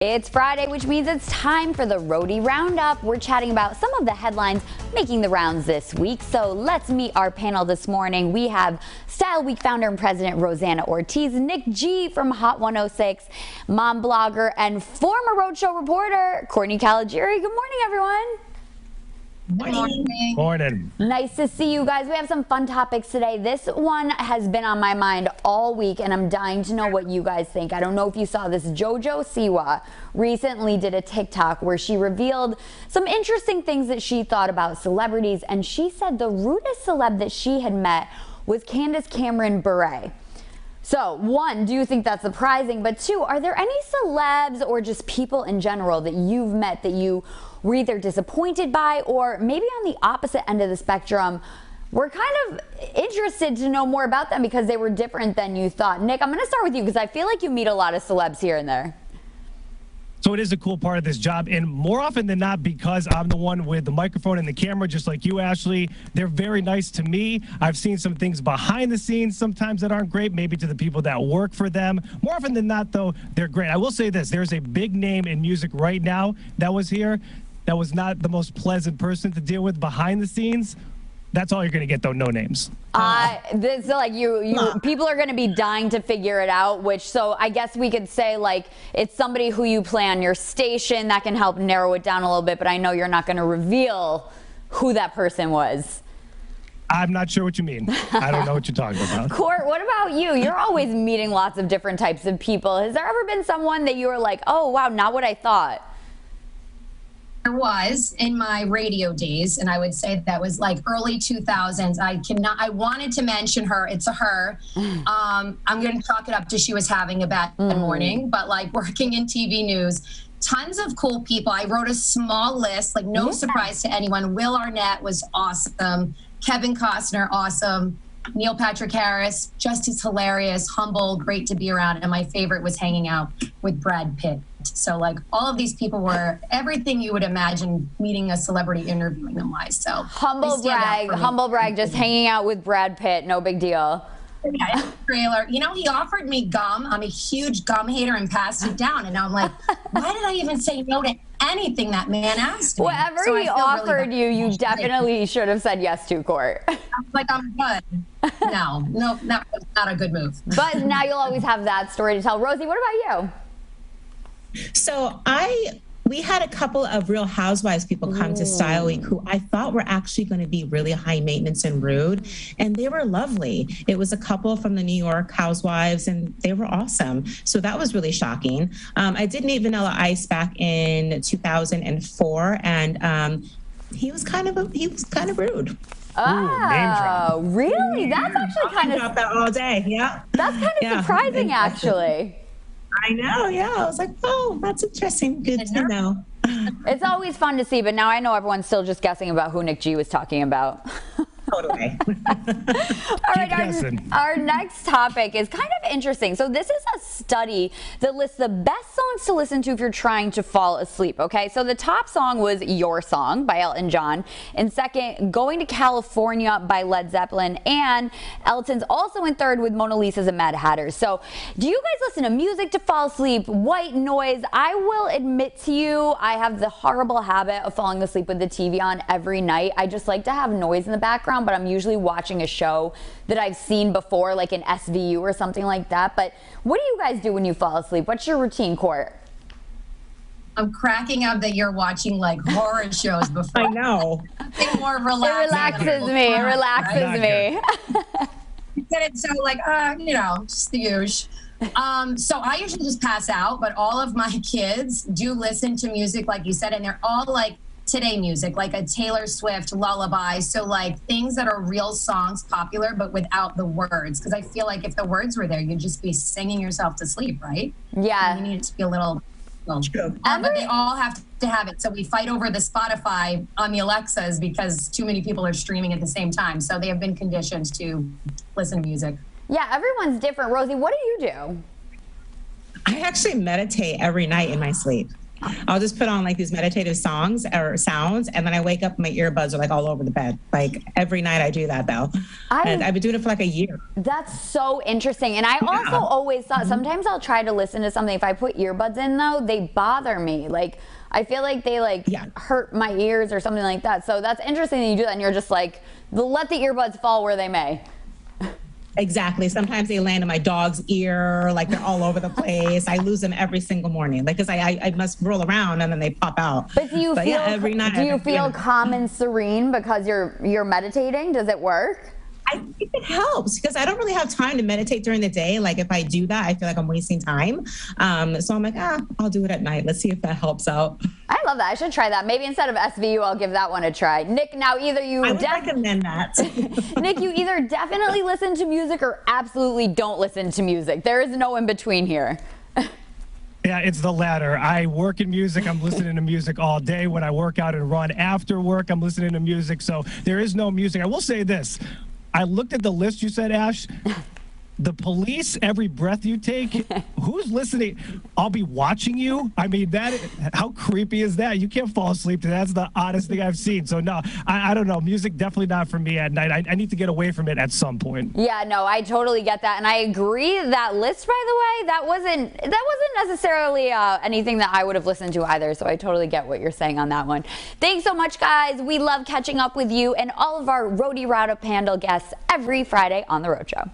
It's Friday, which means it's time for the Roadie Roundup. We're chatting about some of the headlines making the rounds this week. So let's meet our panel this morning. We have Style Week founder and president Rosanna Ortiz, Nick G from Hot 106, mom blogger and former Roadshow reporter Courtney Caligiuri. Good morning, everyone. Morning. Morning. Nice to see you guys. We have some fun topics today. This one has been on my mind all week, and I'm dying to know what you guys think. I don't know if you saw this. JoJo Siwa recently did a TikTok where she revealed some interesting things that she thought about celebrities, and she said the rudest celeb that she had met was Candace Cameron Bure. So, one, do you think that's surprising? But two, are there any celebs or just people in general that you've met that you were either disappointed by, or maybe on the opposite end of the spectrum, we're kind of interested to know more about them because they were different than you thought? Nick, I'm going to start with you because I feel like you meet a lot of celebs here and there. So it is a cool part of this job, and more often than not, because I'm the one with the microphone and the camera, just like you, Ashley, they're very nice to me. I've seen some things behind the scenes sometimes that aren't great, maybe to the people that work for them. More often than not, though, they're great. I will say this, there's a big name in music right now that was here that was not the most pleasant person to deal with behind the scenes. That's all you're going to get, though, no names. This like people are going to be dying to figure it out, so I guess we could say like it's somebody who you play on your station that can help narrow it down a little bit, but I know you're not going to reveal who that person was. I'm not sure what you mean. I don't know what you're talking about. Court, what about you? You're always meeting lots of different types of people. Has there ever been someone that you were like, oh, wow, not what I thought? There was in my radio days, and I would say that was like early 2000s. I wanted to mention her. It's a her. I'm going to chalk it up to she was having a bad morning, but like working in TV news, tons of cool people. I wrote a small list, like no surprise to anyone. Will Arnett was awesome. Kevin Costner, awesome. Neil Patrick Harris, just as hilarious, humble, great to be around. And my favorite was hanging out with Brad Pitt. So like all of these people were everything you would imagine meeting a celebrity, interviewing them wise. So humble brag, just hanging out with Brad Pitt, no big deal. Yeah, trailer. You know, he offered me gum. I'm a huge gum hater and passed it down. And I'm like, why did I even say no to anything that man asked me? Whatever he offered you, you definitely should have said yes to, Court. I was like, I'm good. No, that was not a good move. But now you'll always have that story to tell. Rosie, what about you? So we had a couple of Real Housewives people come to Style Week who I thought were actually going to be really high maintenance and rude, and they were lovely. It was a couple from the New York Housewives, and they were awesome. So that was really shocking. I did meet Vanilla Ice back in 2004, and he was kind of rude. Oh, really? That's actually kind of that all day. Yeah, that's kind of surprising, actually. I know, yeah. I was like, oh, that's interesting. Good to know. It's always fun to see, but now I know everyone's still just guessing about who Nick G was talking about. Totally. All right, our next topic is kind of interesting. So this is a study that lists the best songs to listen to if you're trying to fall asleep, okay? So the top song was Your Song by Elton John. And second, Going to California by Led Zeppelin. And Elton's also in third with Mona Lisa's and Mad Hatters. So do you guys listen to music to fall asleep? White noise? I will admit to you, I have the horrible habit of falling asleep with the TV on every night. I just like to have noise in the background, but I'm usually watching a show that I've seen before, like an SVU or something like that. But what do you guys do when you fall asleep? What's your routine, Court? I'm cracking up that you're watching like horror shows before. I know. More relaxing. It relaxes me. You get it, so like, just the usual. So I usually just pass out, but all of my kids do listen to music, like you said, and they're all like today music, like a Taylor Swift lullaby. So like things that are real songs, popular, but without the words. Because I feel like if the words were there, you'd just be singing yourself to sleep, right? Yeah. And you need it to be a little. But they all have to have it. So we fight over the Spotify on the Alexas because too many people are streaming at the same time. So they have been conditioned to listen to music. Yeah, everyone's different. Rosie, what do you do? I actually meditate every night in my sleep. I'll just put on like these meditative songs or sounds, and then I wake up, my earbuds are like all over the bed. Like every night I do that though. And I've been doing it for like a year. That's so interesting. And I also always thought sometimes I'll try to listen to something. If I put earbuds in though, they bother me. Like I feel like they hurt my ears or something like that. So that's interesting that you do that and you're just like, let the earbuds fall where they may. Exactly. Sometimes they land in my dog's ear, like they're all over the place. I lose them every single morning, like because I must roll around and then they pop out. But do you feel every night? Do you feel calm and serene because you're meditating? Does it work? I think it helps because I don't really have time to meditate during the day. Like if I do that, I feel like I'm wasting time. So I'm like, I'll do it at night. Let's see if that helps out. I love that. I should try that. Maybe instead of SVU, I'll give that one a try. Nick, now either you I would recommend that. Nick, you either definitely listen to music or absolutely don't listen to music. There is no in between here. Yeah, it's the latter. I work in music. I'm listening to music all day. When I work out and run after work, I'm listening to music. So there is no music. I will say this. I looked at the list you said, Ash. The Police, Every Breath You Take. Who's listening? I'll Be Watching You. I mean, how creepy is that? You can't fall asleep to that. That's the oddest thing I've seen. So no, I don't know. Music definitely not for me at night. I need to get away from it at some point. Yeah, no, I totally get that. And I agree that list, by the way, that wasn't necessarily anything that I would have listened to either. So I totally get what you're saying on that one. Thanks so much, guys. We love catching up with you and all of our Roadie Roundup panel guests every Friday on The Rhode Show.